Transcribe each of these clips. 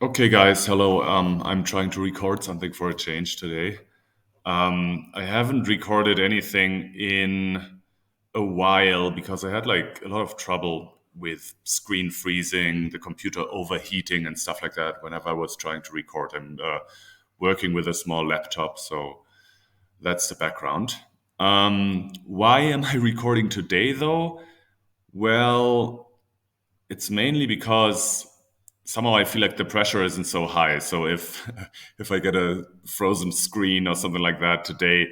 Okay, guys, hello. I'm trying to record something for a change today. I haven't recorded anything in a while because I had like a lot of trouble with screen freezing, the computer overheating, and stuff like that whenever I was trying to record. I'm working with a small laptop, so that's the background. Why am I recording today, though? Well, it's mainly because somehow I feel like the pressure isn't so high. So if if I get a frozen screen or something like that today,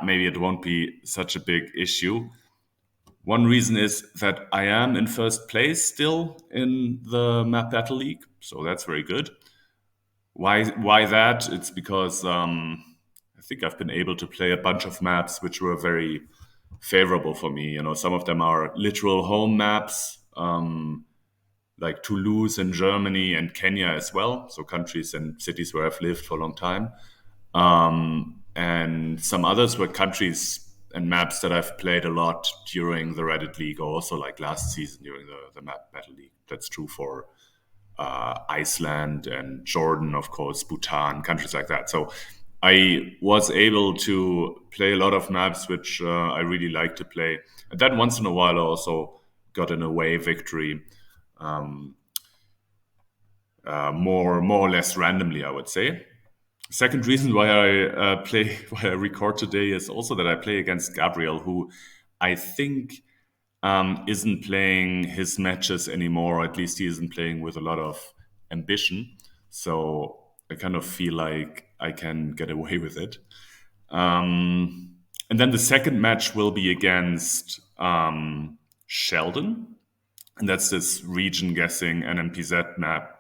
maybe it won't be such a big issue. One reason is that I am in first place still in the Map Battle League, so that's very good. Why that? It's because I think I've been able to play a bunch of maps which were very favorable for me. You know, some of them are literal home maps. Like Toulouse in Germany and Kenya as well. So countries and cities where I've lived for a long time. And some others were countries and maps that I've played a lot during the Reddit League, or also like last season during the Map Battle League. That's true for Iceland and Jordan, of course, Bhutan, countries like that. So I was able to play a lot of maps which I really like to play. And then once in a while, I also got an away victory, more or less randomly, I would say. Second reason why I why I record today is also that I play against Gabriel, who I think isn't playing his matches anymore, or at least he isn't playing with a lot of ambition. So I kind of feel like I can get away with it. And then the second match will be against Sheldon, and that's this region guessing NMPZ map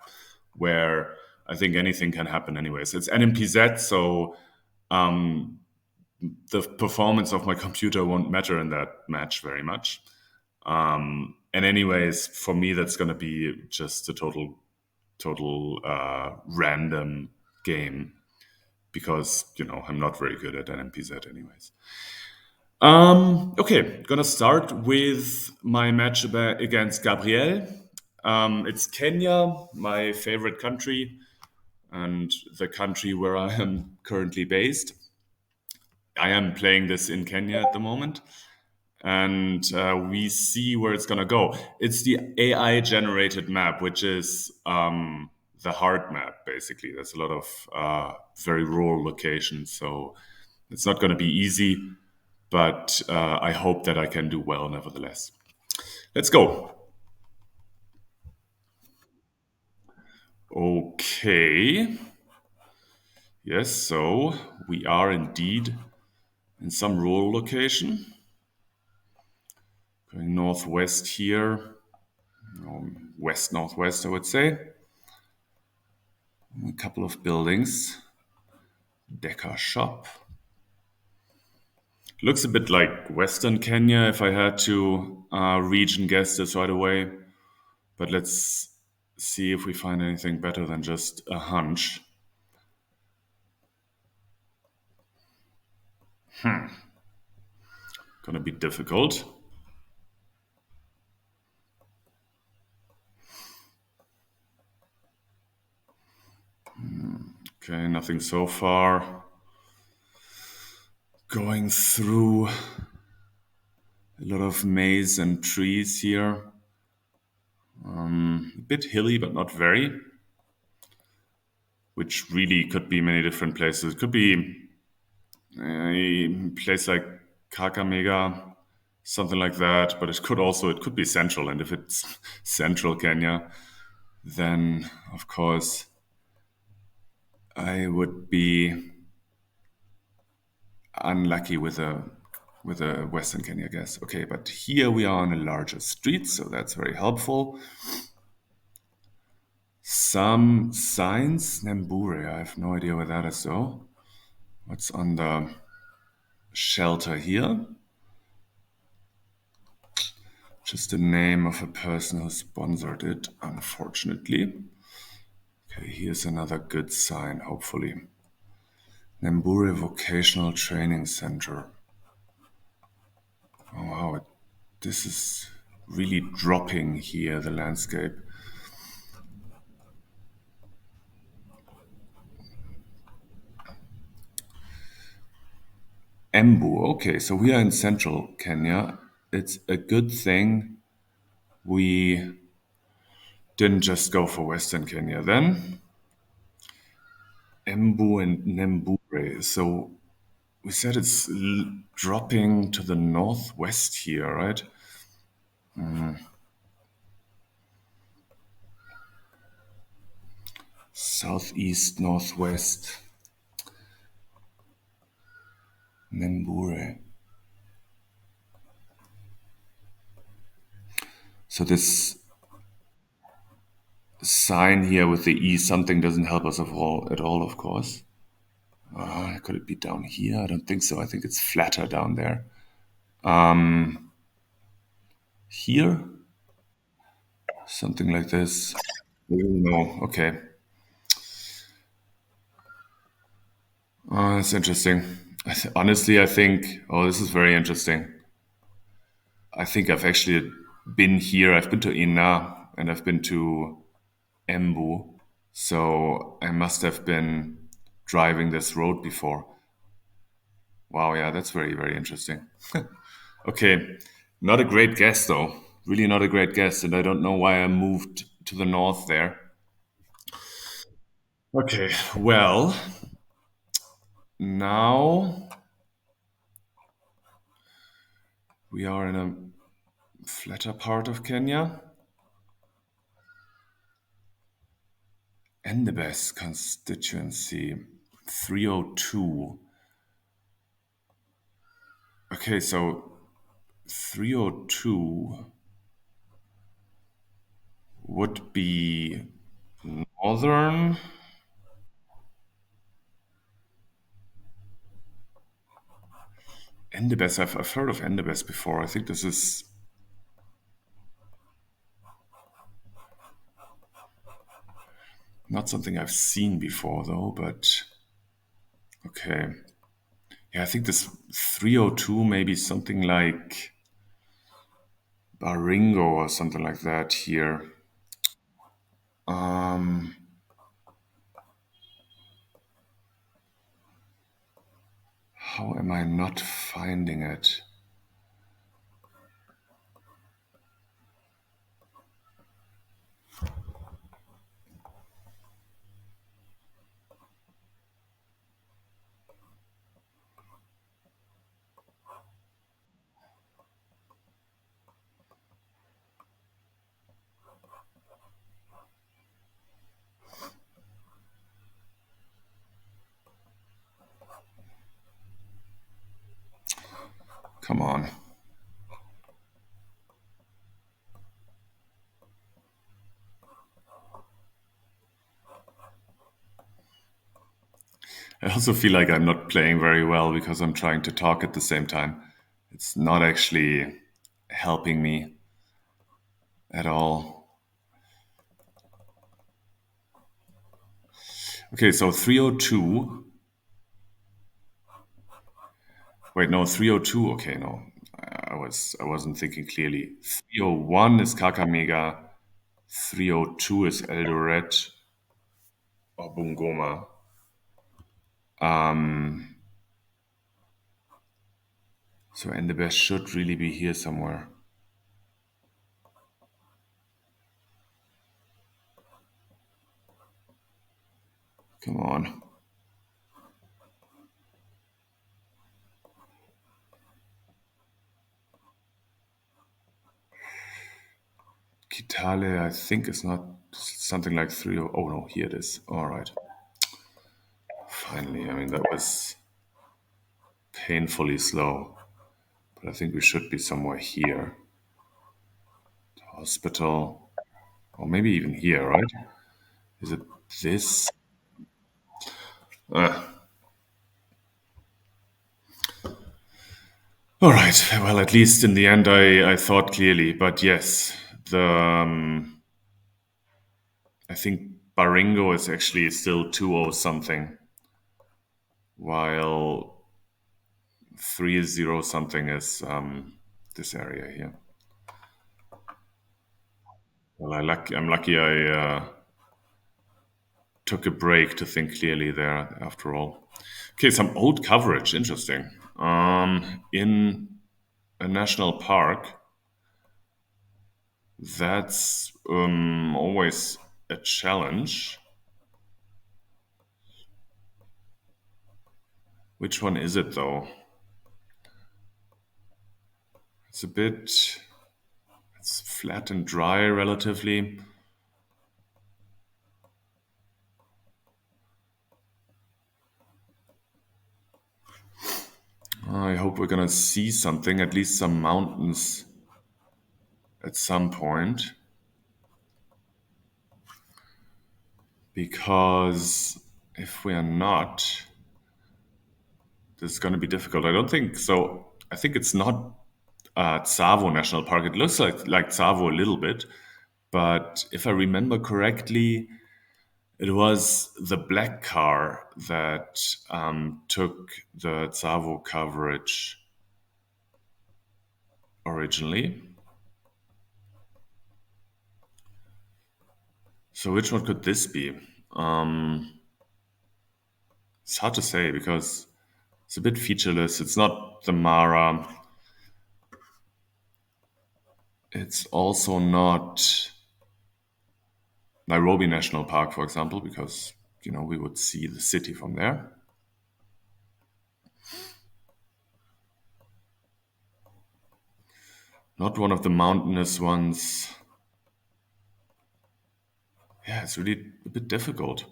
where I think anything can happen anyways. It's NMPZ, so um, the performance of my computer won't matter in that match very much. And anyways, for me, that's going to be just a total random game because, you know, I'm not very good at NMPZ anyways. Okay, gonna start with my match against Gabriel. It's Kenya, my favorite country, and the country where I am currently based. I am playing this in Kenya at the moment, and we see where it's gonna go. It's the AI generated map, which is the hard map, basically. There's a lot of very rural locations, so it's not gonna be easy, but I hope that I can do well nevertheless. Let's go. Okay. Yes, so we are indeed in some rural location. Going northwest here, west northwest, I would say. A couple of buildings. Deca shop. Looks a bit like Western Kenya if I had to region guess this right away. But let's see if we find anything better than just a hunch. Gonna be difficult. Okay, nothing so far. Going through a lot of maize and trees here. A bit hilly, but not very. Which really could be many different places. It could be a place like Kakamega, something like that. But it could be central. And if it's central Kenya, then of course I would be unlucky with a Western Kenya guess. Okay, but here we are on a larger street, so that's very helpful. Some signs, Nembure. I have no idea where that is though. What's on the shelter here? Just the name of a person who sponsored it, unfortunately. Okay, here's another good sign, hopefully. Nembure Vocational Training Center. Oh wow, this is really dropping here, the landscape. Embu. Okay, so we are in central Kenya. It's a good thing we didn't just go for Western Kenya then. Embu and Nembure. So we said it's dropping to the northwest here, right? Southeast, northwest, Nembure. So this sign here with the E something doesn't help us at all, of course. Could it be down here? I don't think so. I think it's flatter down there. Here? Something like this. No, okay. That's interesting. Honestly, I think, oh, this is very interesting. I think I've actually been here. I've been to Ina and I've been to Embu. So I must have been driving this road before. Wow, yeah, that's very, very interesting. Okay, not a great guess though. Really not a great guess, and I don't know why I moved to the north there. Okay, well, now we are in a flatter part of Kenya. Endebess constituency 302. Okay, so 302 would be northern. Endebess, I've heard of Endebess before. I think this is not something I've seen before though, but okay. Yeah, I think this 302 maybe something like Baringo or something like that here. Um, how am I not finding it? Come on. I also feel like I'm not playing very well because I'm trying to talk at the same time. It's not actually helping me at all. Okay, so 302. Wait, no, 302. Okay, no. I wasn't thinking clearly. 301 is Kakamega. 302 is Eldoret or Bungoma. So Endebess should really be here somewhere. Come on. Kitale, I think is not something like 3. Oh no, here it is. All right. Finally, I mean, that was painfully slow. But I think we should be somewhere here. Hospital. Or maybe even here, right? Is it this? Ah. All right. Well, at least in the end, I thought clearly. But yes, the I think Baringo is actually still 2-0 something, while 3-0 something is this area here. Well, I'm lucky I took a break to think clearly there after all. Okay, some old coverage. Interesting. In a national park, that's always a challenge. Which one is it though? It's a bit, it's flat and dry relatively. I hope we're gonna see something, at least some mountains at some point, because if we are not, this is gonna be difficult. I don't think so. I think it's not Tsavo National Park. It looks like Tsavo a little bit, but if I remember correctly, it was the black car that took the Tsavo coverage originally. So which one could this be? Um, it's hard to say because it's a bit featureless. It's not the Mara. It's also not Nairobi National Park, for example, because we would see the city from there. Not one of the mountainous ones. Yeah, it's really a bit difficult.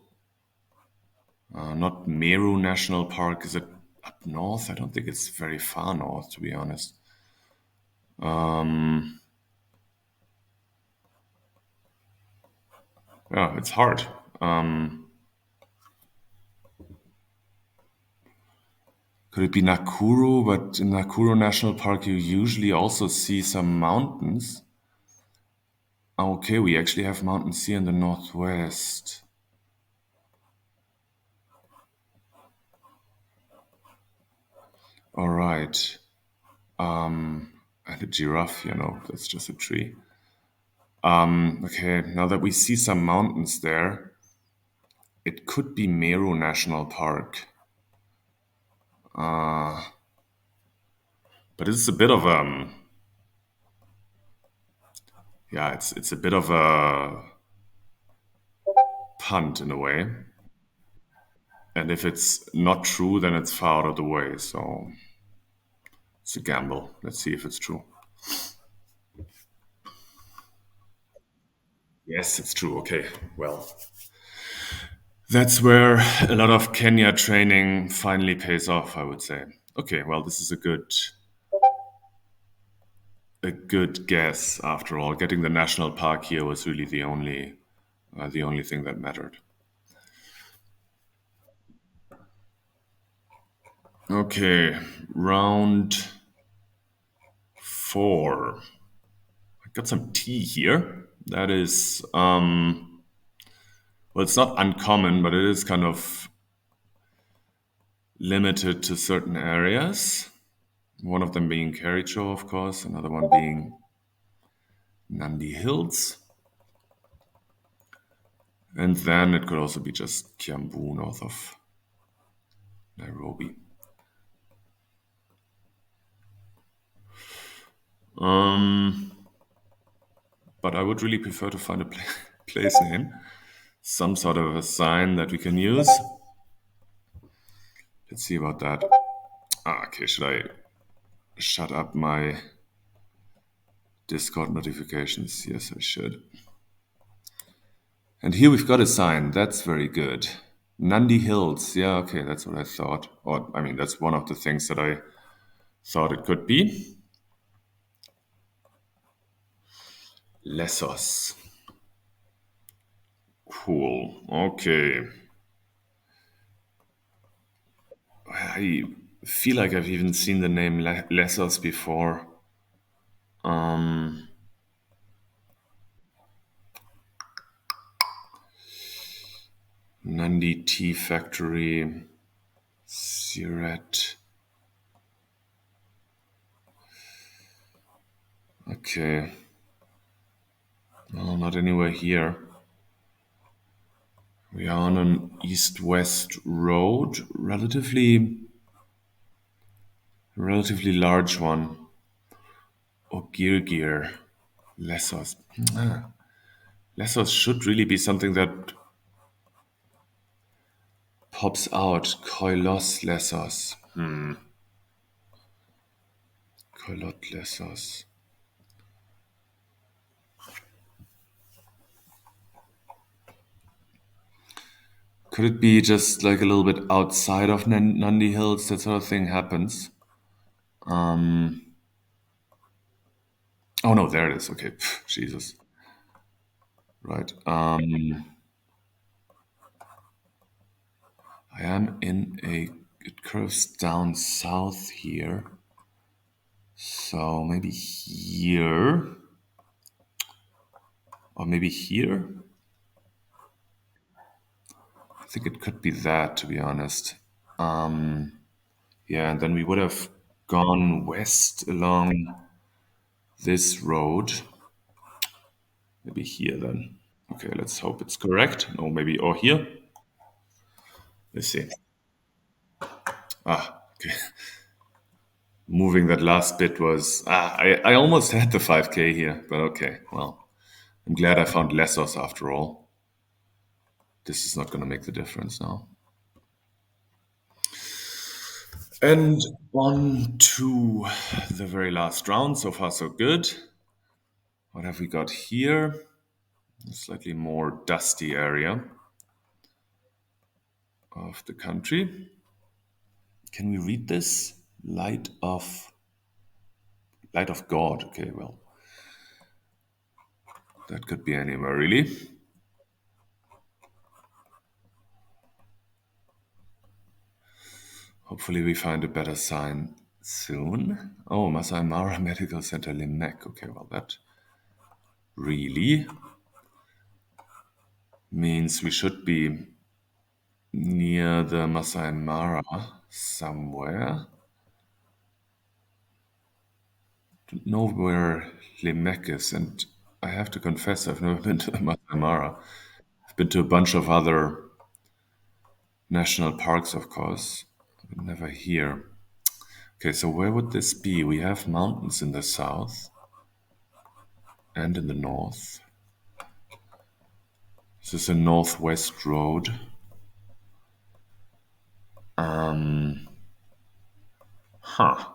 Not Meru National Park. Is it up north? I don't think it's very far north, to be honest. Yeah, it's hard. Could it be Nakuru? But in Nakuru National Park, you usually also see some mountains. Okay, we actually have mountains here in the northwest. All right. And a giraffe, that's just a tree. Okay, now that we see some mountains there, it could be Meru National Park. But it's a bit of yeah, it's a bit of a punt in a way. And if it's not true, then it's far out of the way. So it's a gamble. Let's see if it's true. Yes, it's true. Okay, well, that's where a lot of Kenya training finally pays off, I would say. Okay, well, this is a good guess after all. Getting the national park here was really the only thing that mattered. Okay, round four. I got some tea here. That is, well, it's not uncommon, but it is kind of limited to certain areas. One of them being Kericho, of course, another one being Nandi Hills. And then it could also be just Kiambu north of Nairobi. Um, but I would really prefer to find a place name, some sort of a sign that we can use. Let's see about that. Okay, should I shut up my Discord notifications? Yes, I should. And here we've got a sign. That's very good. Nandi Hills. Yeah, okay, that's what I thought. Or, I mean, that's one of the things that I thought it could be. Lessos. Cool. Okay. I feel like I've even seen the name Lessos before. Nandi Tea Factory. Siret. Okay. No, not anywhere here. We are on an east-west road, relatively Relatively large one. Ogirgir. Lessos. Ah, Lessos should really be something that pops out. Koilos Lessos. Koilot Lessos. Could it be just like a little bit outside of Nandi Hills? That sort of thing happens. Oh no, there it is. Okay, Jesus. Right. I am in a. It curves down south here, so maybe here, or maybe here. I think it could be that, to be honest. Yeah, and then we would have gone west along this road. Maybe here then. Okay, let's hope it's correct. No, maybe or here. Let's see. Ah, okay. Moving that last bit was I almost had the 5K here, but okay. Well, I'm glad I found Lessos after all. This is not going to make the difference now. And on to the very last round. So far, so good. What have we got here? A slightly more dusty area of the country. Can we read this? Light of God. Okay, well, that could be anywhere really. Hopefully, we find a better sign soon. Oh, Masai Mara Medical Center, Limek. Okay, well, that really means we should be near the Masai Mara somewhere. Don't know where Limek is, and I have to confess, I've never been to the Masai Mara. I've been to a bunch of other national parks, of course, but never here. Okay, so where would this be? We have mountains in the south and in the north. This is a northwest road. Huh.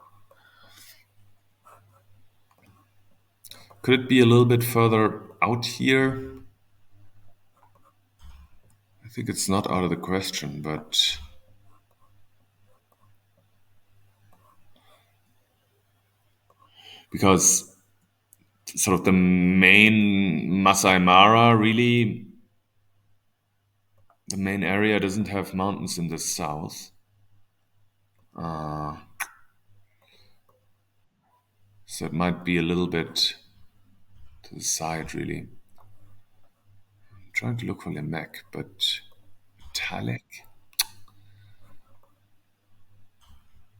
Could it be a little bit further out here? I think it's not out of the question, but because sort of the main Masai Mara, really, the main area doesn't have mountains in the south. Uh, so it might be a little bit to the side, really. I'm trying to look for Lemek, but Talek.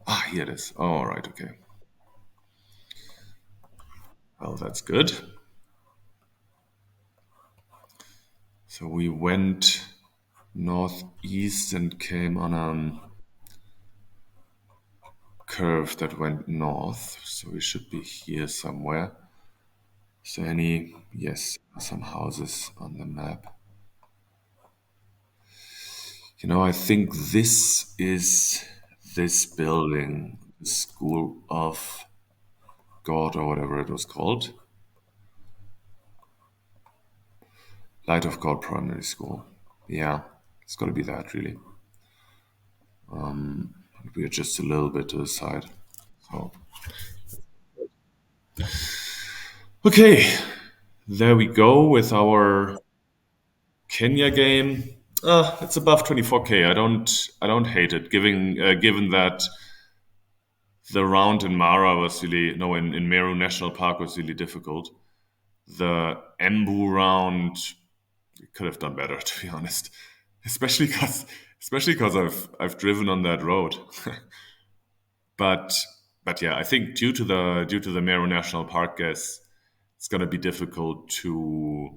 Ah, here it is. Oh, all right, okay. Well, that's good. So we went northeast and came on a curve that went north. So we should be here somewhere. So any, yes, some houses on the map. You know, I think this is this building, the School of God or whatever it was called. Light of God Primary School. Yeah, it's got to be that really. We are just a little bit to the side. So, okay, there we go with our Kenya game. It's above 24K. I don't hate it. Given that the round in Mara was really no in Meru National Park was really difficult. The Embu round could have done better, to be honest. Especially because I've driven on that road. but but yeah, I think due to the Meru National Park guess, it's gonna be difficult to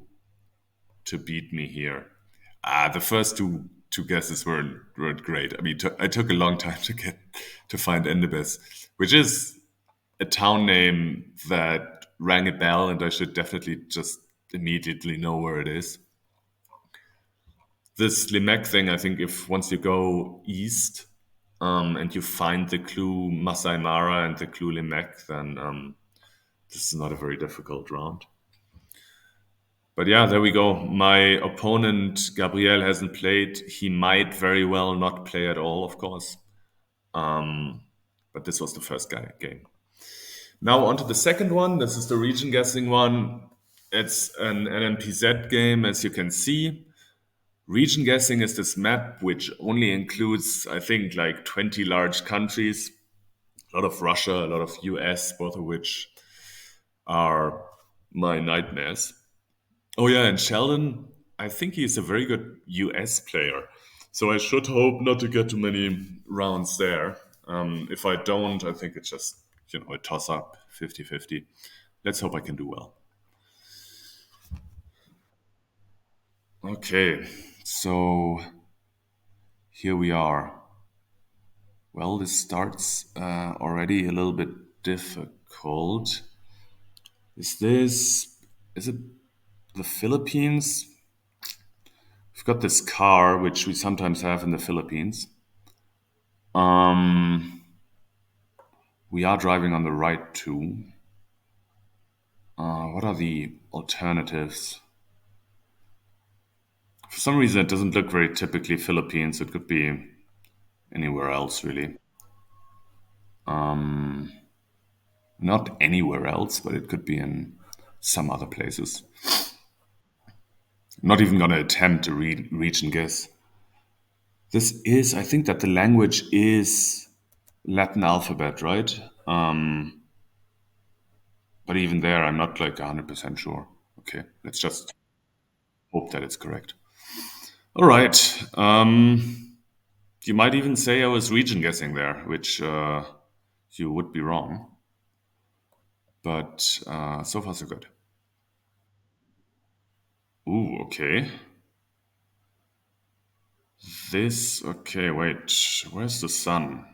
beat me here. The first two guesses weren't great. I mean, I took a long time to find NMPZ, which is a town name that rang a bell, and I should definitely just immediately know where it is. This Limek thing, I think, if once you go east and you find the clue Masai Mara and the clue Limek, then this is not a very difficult round. But yeah, there we go. My opponent, Gabriel, hasn't played. He might very well not play at all, of course. Um, but this was the first game. Now, on to the second one. This is the region guessing one. It's an NMPZ game, as you can see. Region guessing is this map which only includes, I think, like 20 large countries. A lot of Russia, a lot of US, both of which are my nightmares. Oh yeah, and Sheldon, I think he's a very good US player. So I should hope not to get too many rounds there. If I don't, I think it's just, a toss up 50-50. Let's hope I can do well. Okay, so here we are. Well, this starts already a little bit difficult. Is it the Philippines? We've got this car, which we sometimes have in the Philippines. Um, we are driving on the right too. What are the alternatives? For some reason, it doesn't look very typically Philippines. It could be anywhere else, really. Not anywhere else, but it could be in some other places. I'm not even going to attempt to read region guess. I think that the language is Latin alphabet, right? But even there, I'm not like 100% sure. Okay, let's just hope that it's correct. All right. You might even say I was region guessing there, which you would be wrong. But so far, so good. Ooh, okay. Okay, wait. Where's the sun?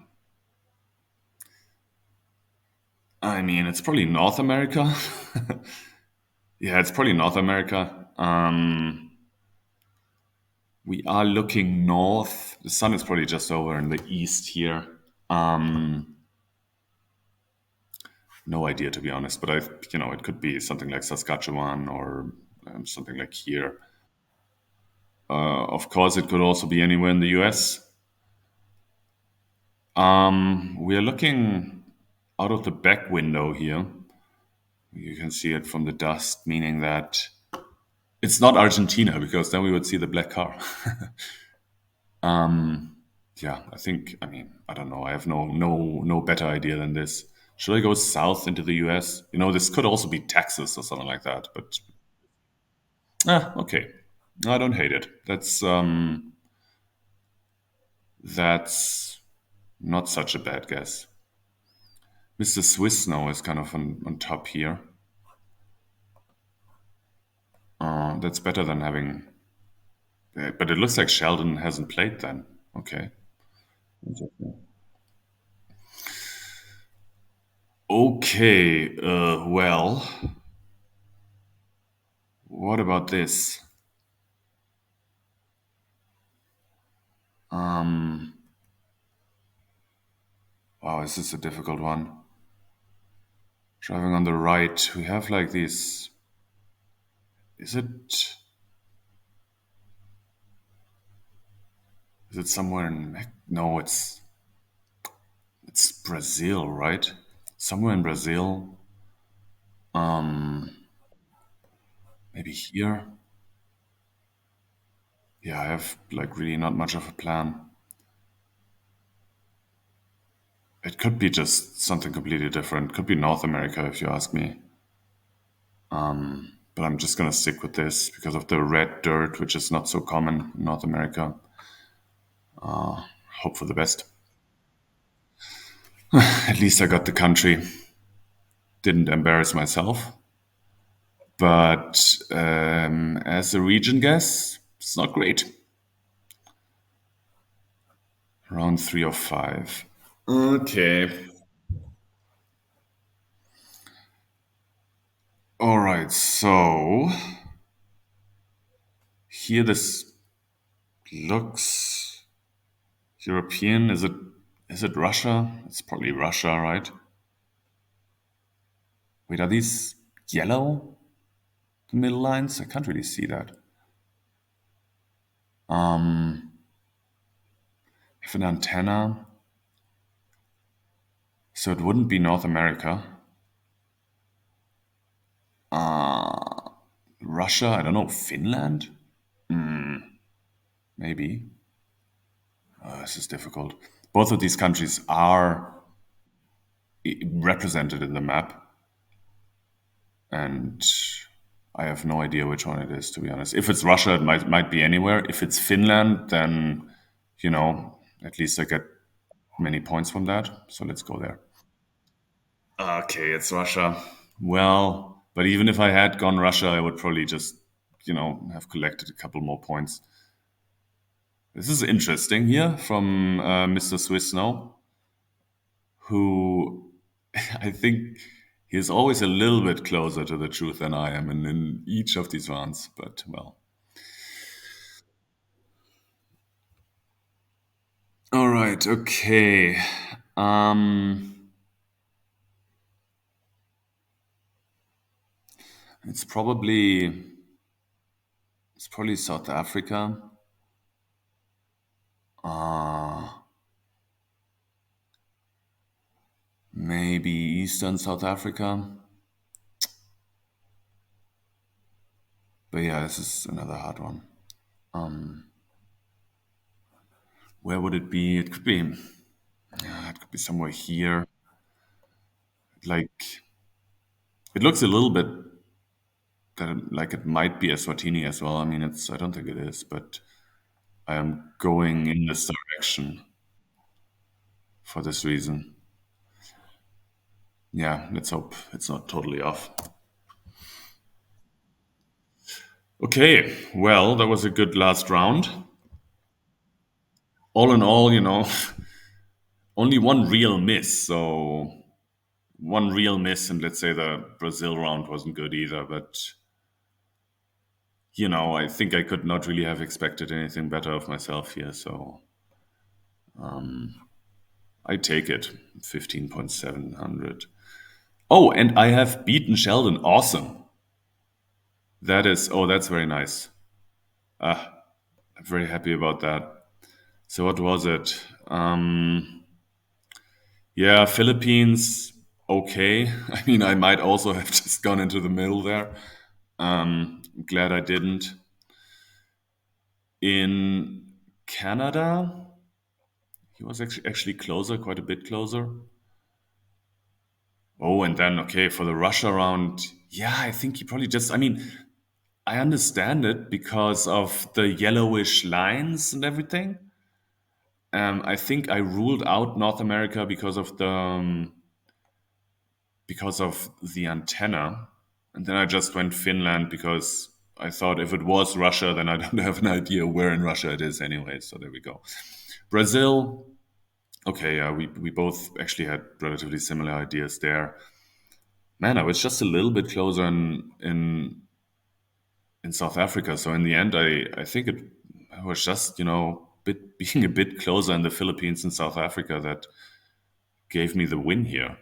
I mean, it's probably North America. Yeah, it's probably North America. We are looking north. The sun is probably just over in the east here. Um, no idea, to be honest, but it could be something like Saskatchewan or something like here. Of course, it could also be anywhere in the US. We are looking out of the back window here. You can see it from the dust, meaning that it's not Argentina because then we would see the black car. Yeah, I mean, I don't know. I have no better idea than this. Should I go south into the US? This could also be Texas or something like that, but okay. I don't hate it. That's not such a bad guess. Mr. Swiss Snow is kind of on top here. That's better than having. But it looks like Sheldon hasn't played then. Okay. Okay. Well, what about this? Um, wow, is this a difficult one? Driving on the right, we have like these. Is it? Is it somewhere in? No, it's Brazil, right? Somewhere in Brazil. Maybe here. Yeah, I have like really not much of a plan. It could be just something completely different. Could be North America if you ask me. But I'm just gonna stick with this because of the red dirt, which is not so common in North America. Hope for the best. At least I got the country. Didn't embarrass myself. But as a region guess, it's not great. Round three or five. Okay. All right. So here this looks European. Is it Russia? It's probably Russia, right? Wait, are these yellow? The middle lines? I can't really see that. Um, if an antenna, so it wouldn't be North America. Russia, I don't know, Finland? Maybe. This is difficult. Both of these countries are represented in the map, and I have no idea which one it is, to be honest. If it's Russia, it might be anywhere. If it's Finland, then, at least I get many points from that. So let's go there. Okay, it's Russia. Well, but even if I had gone Russia, I would probably just, have collected a couple more points. This is interesting here from Mr. Swiss Snow, who I think he's always a little bit closer to the truth than I am in each of these rounds. But well, all right, okay. Um, it's probably South Africa. Uh, maybe Eastern South Africa. But yeah, this is another hard one. Where would it be? It could be somewhere here. Like it looks a little bit like it might be Eswatini as well. I mean, I don't think it is, but I am going in this direction for this reason. Yeah, let's hope it's not totally off. Okay, well, that was a good last round. All in all, only one real miss. So one real miss, and let's say the Brazil round wasn't good either. But I think I could not really have expected anything better of myself here. So I take it, 15.700. Oh, and I have beaten Sheldon. Awesome. That's very nice. I'm very happy about that. So what was it? Yeah, Philippines, okay. I mean, I might also have just gone into the middle there. I'm glad I didn't. In Canada, he was actually closer, quite a bit closer. Oh, and then, okay, for the Russia round, yeah, I think he probably just, I mean, I understand it because of the yellowish lines and everything. I think I ruled out North America because of the antenna, and then I just went Finland because I thought if it was Russia, then I don't have an idea where in Russia it is anyway. So there we go. Brazil. Okay, yeah, we both actually had relatively similar ideas there. Man, I was just a little bit closer in South Africa. So in the end, I think it was just being a bit closer in the Philippines and South Africa that gave me the win here.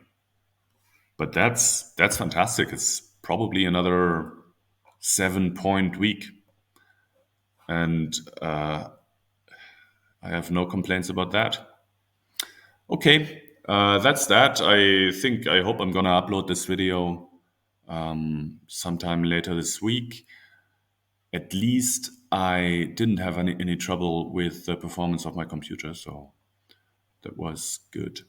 But that's fantastic. It's probably another 7-point week, and I have no complaints about that. Okay, that's that. I hope I'm gonna upload this video sometime later this week. At least I didn't have any trouble with the performance of my computer, so that was good.